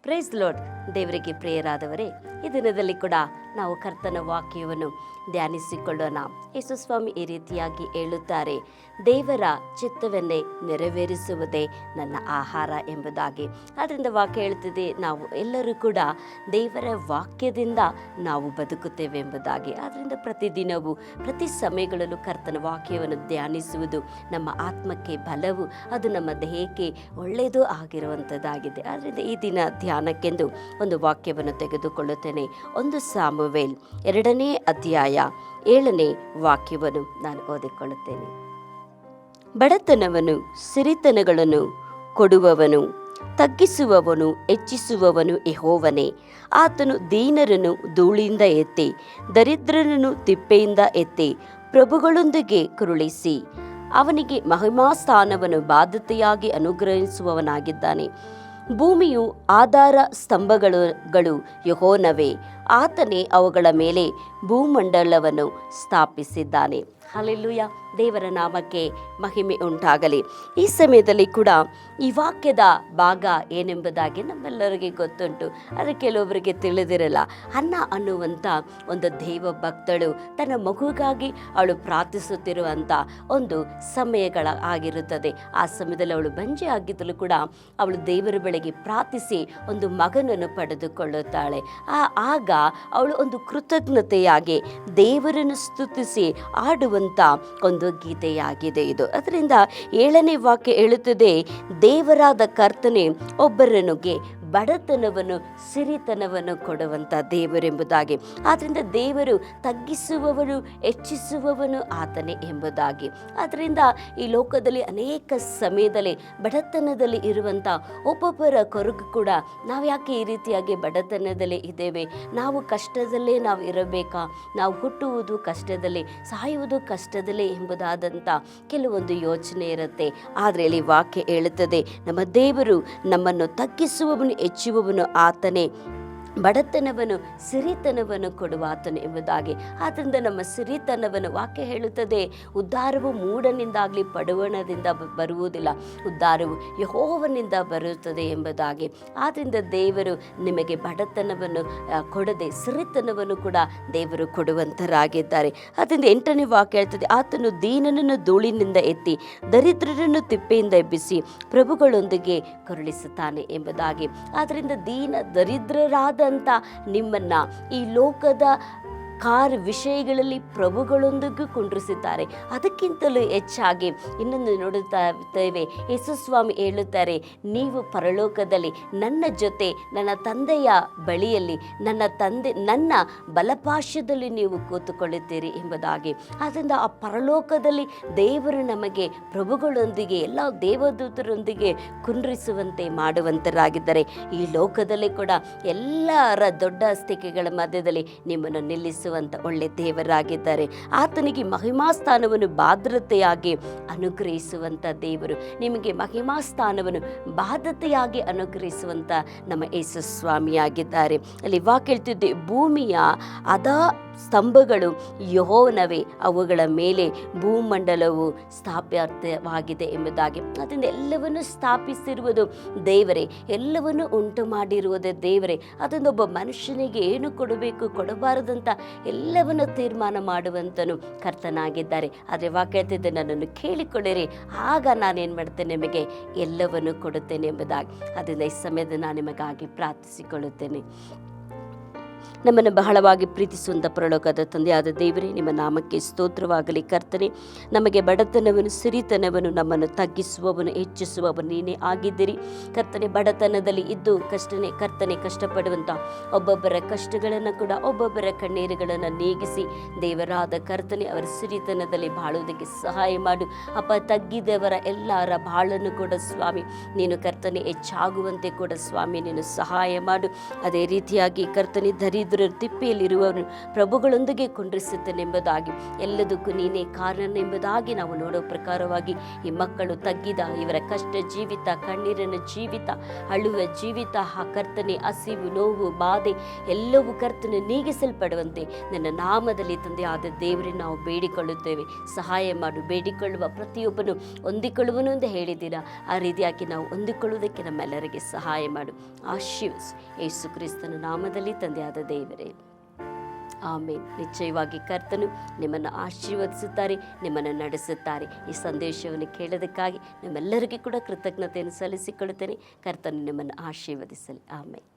Price lord. ದೇವರಿಗೆ ಪ್ರಿಯರಾದವರೇ, ಈ ದಿನದಲ್ಲಿ ಕೂಡ ನಾವು ಕರ್ತನ ವಾಕ್ಯವನ್ನು ಧ್ಯಾನಿಸಿಕೊಳ್ಳೋಣ. ಯೇಸು ಸ್ವಾಮಿ ಈ ರೀತಿಯಾಗಿ ಹೇಳುತ್ತಾರೆ, ದೇವರ ಚಿತ್ತವನ್ನೇ ನೆರವೇರಿಸುವುದೇ ನನ್ನ ಆಹಾರ ಎಂಬುದಾಗಿ. ಆದ್ದರಿಂದ ವಾಕ್ಯ ಹೇಳ್ತಿದೆ, ನಾವು ಎಲ್ಲರೂ ಕೂಡ ದೇವರ ವಾಕ್ಯದಿಂದ ನಾವು ಬದುಕುತ್ತೇವೆ ಎಂಬುದಾಗಿ. ಆದ್ದರಿಂದ ಪ್ರತಿದಿನವೂ ಪ್ರತಿ ಸಮಯಗಳಲ್ಲೂ ಕರ್ತನ ವಾಕ್ಯವನ್ನು ಧ್ಯಾನಿಸುವುದು ನಮ್ಮ ಆತ್ಮಕ್ಕೆ ಬಲವು, ಅದು ನಮ್ಮ ದೇಹಕ್ಕೆ ಒಳ್ಳೆಯದು ಆಗಿರುವಂಥದ್ದಾಗಿದೆ. ಆದ್ದರಿಂದ ಈ ದಿನ ಧ್ಯಾನಕ್ಕೆಂದು ಒಂದು ವಾಕ್ಯವನ್ನು ತೆಗೆದುಕೊಳ್ಳುತ್ತೇನೆ. 1 ಸಾಮುವೇಲ್ 2ನೇ ಅಧ್ಯಾಯ 7ನೇ ವಾಕ್ಯವನ್ನು ನಾನು ಓದಿಕೊಳ್ಳುತ್ತೇನೆ. ಬಡತನವನ್ನು ಸಿರಿತನಗಳನ್ನು ಕೊಡುವವನು, ತಗ್ಗಿಸುವವನು, ಹೆಚ್ಚಿಸುವವನು ಯೆಹೋವನೇ. ಆತನು ದೀನರನ್ನು ಧೂಳಿಯಿಂದ ಎತ್ತಿ, ದರಿದ್ರರನ್ನು ತಿಪ್ಪೆಯಿಂದ ಎತ್ತಿ, ಪ್ರಭುಗಳೊಂದಿಗೆ ಕರುಳಿಸಿ, ಅವನಿಗೆ ಮಹಿಮಾಸ್ಥಾನವನ್ನು ಬಾಧ್ಯತೆಯಾಗಿ ಅನುಗ್ರಹಿಸುವವನಾಗಿದ್ದಾನೆ. ಭೂಮಿಯು ಆಧಾರ ಸ್ತಂಭಗಳು ಯೆಹೋವನವೇ, ಆತನೇ ಅವುಗಳ ಮೇಲೆ ಭೂಮಂಡಲವನ್ನು ಸ್ಥಾಪಿಸಿದ್ದಾನೆ. ಹಲ್ಲೆಲೂಯಾ. ದೇವರ ನಾಮಕ್ಕೆ ಮಹಿಮೆ ಉಂಟಾಗಲಿ. ಈ ಸಮಯದಲ್ಲಿ ಕೂಡ ಈ ವಾಕ್ಯದ ಭಾಗ ಏನೆಂಬುದಾಗಿ ನಮ್ಮೆಲ್ಲರಿಗೆ ಗೊತ್ತುಂಟು, ಆದರೆ ಕೆಲವೊಬ್ಬರಿಗೆ ತಿಳಿದಿರಲ್ಲ. ಅನ್ನ ಅನ್ನುವಂಥ ಒಂದು ದೈವ ಭಕ್ತಳು ತನ್ನ ಮಗುಗಾಗಿ ಅವಳು ಪ್ರಾರ್ಥಿಸುತ್ತಿರುವಂಥ ಒಂದು ಸಮಯಗಳ ಆಗಿರುತ್ತದೆ. ಆ ಸಮಯದಲ್ಲಿ ಅವಳು ಬಂಜೆ ಆಗಿದ್ದಲು ಕೂಡ ಅವಳು ದೇವರ ಬಳಿಗೆ ಪ್ರಾರ್ಥಿಸಿ ಒಂದು ಮಗನನ್ನು ಪಡೆದುಕೊಳ್ಳುತ್ತಾಳೆ. ಆಗ ಅವಳು ಒಂದು ಕೃತಜ್ಞತೆಯಾಗಿ ದೇವರನ್ನು ಸ್ತುತಿಸಿ ಆಡುವಂಥ ಒಂದು ಗೀತೆಯಾಗಿದೆ ಇದು. ಅದರಿಂದ 7ನೇ ವಾಕ್ಯ ಹೇಳುತ್ತದೆ, ದೇವರಾದ ಕರ್ತನೆ ಒಬ್ಬರನಿಗೆ ಬಡತನವನ್ನು ಸಿರಿತನವನ್ನು ಕೊಡುವಂಥ ದೇವರೆಂಬುದಾಗಿ. ಆದ್ದರಿಂದ ದೇವರು ತಗ್ಗಿಸುವವನು ಹೆಚ್ಚಿಸುವವನು ಆತನೇ ಎಂಬುದಾಗಿ. ಆದ್ದರಿಂದ ಈ ಲೋಕದಲ್ಲಿ ಅನೇಕ ಸಮಯದಲ್ಲಿ ಬಡತನದಲ್ಲಿ ಇರುವಂಥ ಒಬ್ಬೊಬ್ಬರ ಕೊರಗು ಕೂಡ, ನಾವು ಯಾಕೆ ಈ ರೀತಿಯಾಗಿ ಬಡತನದಲ್ಲಿ ಇದ್ದೇವೆ, ನಾವು ಕಷ್ಟದಲ್ಲೇ ನಾವು ಇರಬೇಕಾ, ನಾವು ಹುಟ್ಟುವುದು ಕಷ್ಟದಲ್ಲಿ, ಸಾಯುವುದು ಕಷ್ಟದಲ್ಲೇ ಎಂಬುದಾದಂಥ ಕೆಲವೊಂದು ಯೋಚನೆ ಇರುತ್ತೆ. ಆದರೆ ಇಲ್ಲಿ ವಾಕ್ಯ ಹೇಳುತ್ತದೆ, ನಮ್ಮ ದೇವರು ನಮ್ಮನ್ನು ತಗ್ಗಿಸುವವನು, ಹೆಚ್ಚುವವನು ಆತನೇ, ಬಡತನವನ್ನು ಸಿರಿತನವನ್ನು ಕೊಡುವ ಆತನು ಎಂಬುದಾಗಿ. ಆದ್ದರಿಂದ ನಮ್ಮ ಸಿರಿತನವನ್ನು ವಾಕ್ಯ ಹೇಳುತ್ತದೆ, ಉದ್ಧಾರವು ಮೂಢನಿಂದಾಗಲಿ ಬಡವಣದಿಂದ ಬರುವುದಿಲ್ಲ, ಉದ್ಧಾರವು ಯೆಹೋವನಿಂದ ಬರುತ್ತದೆ ಎಂಬುದಾಗಿ. ಆದ್ದರಿಂದ ದೇವರು ನಿಮಗೆ ಬಡತನವನ್ನು ಕೊಡದೆ ಸಿರಿತನವನ್ನು ಕೂಡ ದೇವರು ಕೊಡುವಂತರಾಗಿದ್ದಾರೆ. ಅದರಿಂದ 8ನೇ ವಾಕ್ಯ ಹೇಳ್ತದೆ, ಆತನು ದೀನನನ್ನು ಧೂಳಿನಿಂದ ಎತ್ತಿ, ದರಿದ್ರರನ್ನು ತಿಪ್ಪೆಯಿಂದ ಎಬ್ಬಿಸಿ, ಪ್ರಭುಗಳೊಂದಿಗೆ ಕರುಳಿಸುತ್ತಾನೆ ಎಂಬುದಾಗಿ. ಆದ್ದರಿಂದ ದರಿದ್ರರಾದ ನಿಮ್ಮನ್ನ ಈ ಲೋಕದ ವಿಷಯಗಳಲ್ಲಿ ಪ್ರಭುಗಳೊಂದಿಗೂ ಕುಂಡ್ರಿಸಿದ್ದಾರೆ. ಅದಕ್ಕಿಂತಲೂ ಹೆಚ್ಚಾಗಿ ಇನ್ನೊಂದು ನೋಡುತ್ತಾ ಇದ್ದೇವೆ, ಯೇಸು ಸ್ವಾಮಿ ಹೇಳುತ್ತಾರೆ, ನೀವು ಪರಲೋಕದಲ್ಲಿ ನನ್ನ ಜೊತೆ ನನ್ನ ತಂದೆಯ ಬಳಿಯಲ್ಲಿ ನನ್ನ ಬಲಪಾರ್ಶ್ವದಲ್ಲಿ ನೀವು ಕೂತುಕೊಳ್ಳುತ್ತೀರಿ ಎಂಬುದಾಗಿ. ಆದ್ದರಿಂದ ಆ ಪರಲೋಕದಲ್ಲಿ ದೇವರು ನಮಗೆ ಪ್ರಭುಗಳೊಂದಿಗೆ ಎಲ್ಲ ದೇವದೂತರೊಂದಿಗೆ ಕುಂಡ್ರಿಸುವಂತೆ ಮಾಡುವಂತರಾಗಿದ್ದಾರೆ. ಈ ಲೋಕದಲ್ಲಿ ಕೂಡ ಎಲ್ಲರ ದೊಡ್ಡ ಸ್ಥಿತಿಗಳ ಮಧ್ಯದಲ್ಲಿ ನಿಮ್ಮನ್ನು ನಿಲ್ಲಿಸುವಂತ ಒಳ್ಳೆ ದೇವರಾಗಿದ್ದಾರೆ. ಆತನಿಗೆ ಮಹಿಮಾಸ್ಥಾನವನ್ನು ಬಾಧ್ಯತೆಯಾಗಿ ಅನುಗ್ರಹಿಸುವಂತ ದೇವರು, ನಿಮಗೆ ಮಹಿಮಾಸ್ಥಾನವನ್ನು ಬಾಧ್ಯತೆಯಾಗಿ ಅನುಗ್ರಹಿಸುವಂತ ನಮ್ಮ ಯೇಸು ಸ್ವಾಮಿಯಾಗಿದ್ದಾರೆ. ಅಲ್ಲಿ ವಾಕ್ಯ ಹೇಳ್ತಿದ್ದೆ, ಭೂಮಿಯ ಸ್ತಂಭಗಳು ಯೆಹೋವನವೇ, ಅವುಗಳ ಮೇಲೆ ಭೂಮಂಡಲವು ಸ್ಥಾಪಿತವಾಗಿದೆ ಎಂಬುದಾಗಿ. ಅದರಿಂದ ಎಲ್ಲವನ್ನು ಸ್ಥಾಪಿಸಿರುವುದು ದೇವರೇ, ಎಲ್ಲವನ್ನು ಉಂಟು ಮಾಡಿರುವುದೇ ದೇವರೇ. ಅದರಿಂದ ಒಬ್ಬ ಮನುಷ್ಯನಿಗೆ ಏನು ಕೊಡಬೇಕು ಕೊಡಬಾರದಂತ ಎಲ್ಲವನ್ನು ತೀರ್ಮಾನ ಮಾಡುವಂತನು ಕರ್ತನಾಗಿದ್ದಾರೆ. ಆದರೆ ವಾಕ್ಯ ಹೇಳ್ತಿದ್ದೆ, ನನ್ನನ್ನು ಕೇಳಿಕೊಳ್ಳಿರಿ, ಆಗ ನಾನೇನು ಮಾಡ್ತೇನೆ, ನಿಮಗೆ ಎಲ್ಲವನ್ನು ಕೊಡುತ್ತೇನೆ ಎಂಬುದಾಗಿ. ಅದರಿಂದ ಈ ಸಮಯದ ನಾನು ನಿಮಗಾಗಿ ಪ್ರಾರ್ಥಿಸಿಕೊಳ್ಳುತ್ತೇನೆ. ನಮ್ಮನ್ನು ಬಹಳವಾಗಿ ಪ್ರೀತಿಸುವಂಥ ಪರಲೋಕದ ತಂದೆಯಾದ ದೇವರೇ, ನಿಮ್ಮ ನಾಮಕ್ಕೆ ಸ್ತೋತ್ರವಾಗಲಿ. ಕರ್ತನೆ, ನಮಗೆ ಬಡತನವನ್ನು ಸಿರಿತನವನ್ನು ನಮ್ಮನ್ನು ತಗ್ಗಿಸುವವನು ಹೆಚ್ಚಿಸುವವನು ನೀನೇ ಆಗಿದ್ದೀರಿ. ಕರ್ತನೆ, ಬಡತನದಲ್ಲಿ ಇದ್ದು ಕರ್ತನೆ ಕಷ್ಟಪಡುವಂಥ ಒಬ್ಬೊಬ್ಬರ ಕಷ್ಟಗಳನ್ನು ಕೂಡ, ಒಬ್ಬೊಬ್ಬರ ಕಣ್ಣೀರುಗಳನ್ನು ನೀಗಿಸಿ ದೇವರಾದ ಕರ್ತನೆ ಅವರ ಸಿರಿತನದಲ್ಲಿ ಬಾಳುವುದಕ್ಕೆ ಸಹಾಯ ಮಾಡು. ಅಪ್ಪ, ತಗ್ಗಿದವರ ಎಲ್ಲರ ಬಾಳನ್ನು ಕೂಡ ಸ್ವಾಮಿ ನೀನು ಕರ್ತನೆ ಹೆಚ್ಚಾಗುವಂತೆ ಕೂಡ ಸ್ವಾಮಿ ನೀನು ಸಹಾಯ ಮಾಡು. ಅದೇ ರೀತಿಯಾಗಿ ಕರ್ತನೆ ದರಿದ್ರ ತಿಪ್ಪೆಯಲ್ಲಿರುವವನು ಪ್ರಭುಗಳೊಂದಿಗೆ ಕುಂಡ್ರಿಸುತ್ತನೆಂಬುದಾಗಿ, ಎಲ್ಲದಕ್ಕೂ ನೀನೇ ಕಾರಣನೆಂಬುದಾಗಿ ನಾವು ನೋಡೋ ಪ್ರಕಾರವಾಗಿ ಈ ಮಕ್ಕಳು ತಗ್ಗಿದ ಇವರ ಕಷ್ಟ ಜೀವಿತ, ಕಣ್ಣೀರಿನ ಜೀವಿತ, ಅಳುವ ಜೀವಿತ, ಆ ಕರ್ತನೆ ಹಸಿವು, ನೋವು, ಬಾಧೆ ಎಲ್ಲವೂ ಕರ್ತನೆ ನೀಗಿಸಲ್ಪಡುವಂತೆ ನನ್ನ ನಾಮದಲ್ಲಿ ತಂದೆ ಆದ ದೇವರೇ ನಾವು ಬೇಡಿಕೊಳ್ಳುತ್ತೇವೆ. ಸಹಾಯ ಮಾಡು. ಬೇಡಿಕೊಳ್ಳುವ ಪ್ರತಿಯೊಬ್ಬನು ಹೊಂದಿಕೊಳ್ಳುವನು ಎಂದು ಹೇಳಿದ್ದೀರಾ, ಆ ರೀತಿಯಾಗಿ ನಾವು ಹೊಂದಿಕೊಳ್ಳುವುದಕ್ಕೆ ನಮ್ಮೆಲ್ಲರಿಗೆ ಸಹಾಯ ಮಾಡು. ಆಶೀರ್ವದಿಸು ಯೇಸು ಕ್ರಿಸ್ತನ ನಾಮದಲ್ಲಿ ತಂದೆ ಆದ ದೇವರೇ, ಆಮೇನ್. ನಿಶ್ಚಯವಾಗಿ ಕರ್ತನು ನಿಮ್ಮನ್ನು ಆಶೀರ್ವದಿಸುತ್ತಾರೆ, ನಿಮ್ಮನ್ನು ನಡೆಸುತ್ತಾರೆ. ಈ ಸಂದೇಶವನ್ನು ಕೇಳೋದಕ್ಕಾಗಿ ನಿಮ್ಮೆಲ್ಲರಿಗೂ ಕೂಡ ಕೃತಜ್ಞತೆಯನ್ನು ಸಲ್ಲಿಸಿಕೊಳ್ಳುತ್ತೇನೆ. ಕರ್ತನು ನಿಮ್ಮನ್ನು ಆಶೀರ್ವದಿಸಲಿ. ಆಮೇನ್.